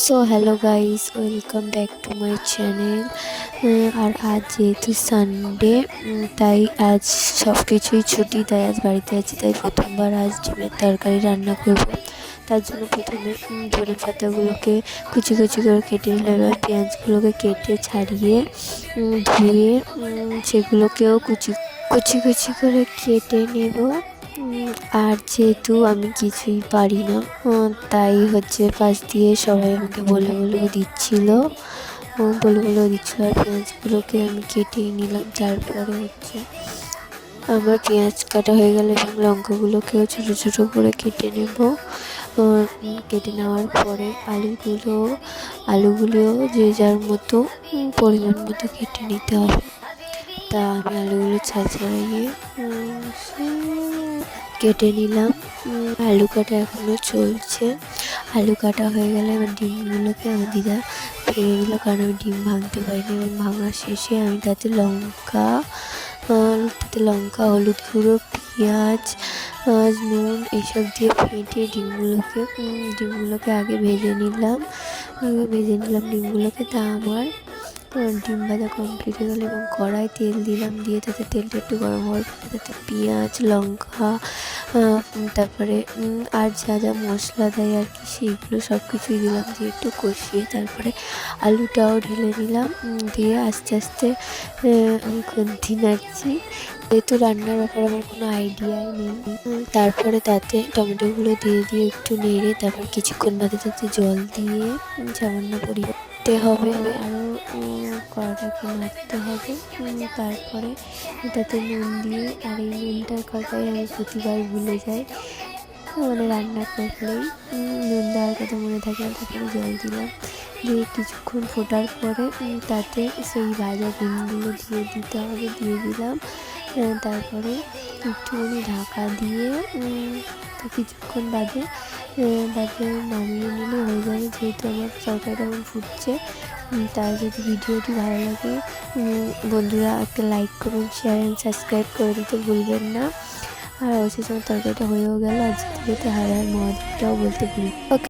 So hello guys, welcome back to my channel. আর আজ যেহেতু সানডে, তাই আজ সব কিছুই ছুটি, তাই আজ বাড়িতে আছি। তাই প্রথমবার আজ ডিমের তরকারি রান্না করব। তার জন্য প্রথমে ধনে পাতাগুলোকে কুচি কুচি করে কেটে নিলাম। এবার পেঁয়াজগুলোকে কেটে ছাড়িয়ে ধুয়ে সেগুলোকেও কুচি কুচি কুচি করে কেটে নেব। আর যেহেতু আমি কিছুই পারি না, তাই পাশ দিয়ে সবাই আমাকে বলে দিচ্ছিল আর পেঁয়াজগুলোকে আমি কেটেই নিলাম। তারপরে আমার পেঁয়াজ কাটা হয়ে গেল এবং লঙ্কাগুলোকেও ছোটো ছোটো করে কেটে নেব। কেটে নেওয়ার পরে আলুগুলো যে যার মতো পরিমাণ মতো কেটে নিতে হবে। তা আমি আলুগুলো ছাড়িয়ে কেটে নিলাম। আলু কাটা এখনও চলছে। আলু কাটা হয়ে গেলে এবার ডিমগুলোকে আমার দিদা ভেঙে দিল, কারণ আমি ডিম ভাঙতে পারিনি। এবং ভাঙা শেষে আমি তাতে লঙ্কা, হলুদ গুঁড়ো, পেঁয়াজ, নুন এইসব দিয়ে ফেটে ডিমগুলোকে আগে ভেজে নিলাম ডিমগুলোকে। তা আমার ডিম ভাজা কমপ্লিট হয়ে গেলো এবং কড়াই তেল দিলাম, দিয়ে তাতে তেলটা একটু গরম হওয়ার পরে তাতে পেঁয়াজ, লঙ্কা, তারপরে আর যা যা মশলা দেয় আর কি সেইগুলো সব কিছুই দিলাম, দিয়ে একটু কষিয়ে তারপরে আলুটাও ঢেলে নিলাম। দিয়ে আস্তে আস্তে আমি খুন্তি নাড়ছি, যেহেতু রান্নার ব্যাপারে আমার কোনো আইডিয়াই নেই। তারপরে তাতে টমেটোগুলো দিয়ে একটু নেড়ে তারপর কিছুক্ষণ বাদে তাতে জল দিয়ে সামান্য পরিমাণে হবে, আরও কড়াটাকে নাড়তে হবে। তারপরে তাতে নুন দিয়ে, আর এই নুনটার কথাই আমি প্রতিবার ভুলে যাই, মানে রান্না করলেই নুন দেওয়ার কথা মনে থাকে না। তারপরে জল দিলাম, দিয়ে কিছুক্ষণ ফোটার পরে তাতে সেই ভাজা ডিমগুলো দিয়ে দিলাম। তারপরে একটুখানি ঢাকা দিয়ে কিছুক্ষণ বাদে নামিয়ে নিলে হয়ে যাবে। যেহেতু আমার তরকারিটা এখন ফুটছে, তার যদি ভিডিওটি ভালো লাগে বন্ধুরা একটা লাইক করুন, শেয়ার অ্যান্ড সাবস্ক্রাইব করে দিতে ভুলবেন না। আর অবশ্যই আমার তরকারিটা হয়েও গেল। আর যেতে যেতে হার মহাদেবটাও বলতে ভুল। ওকে।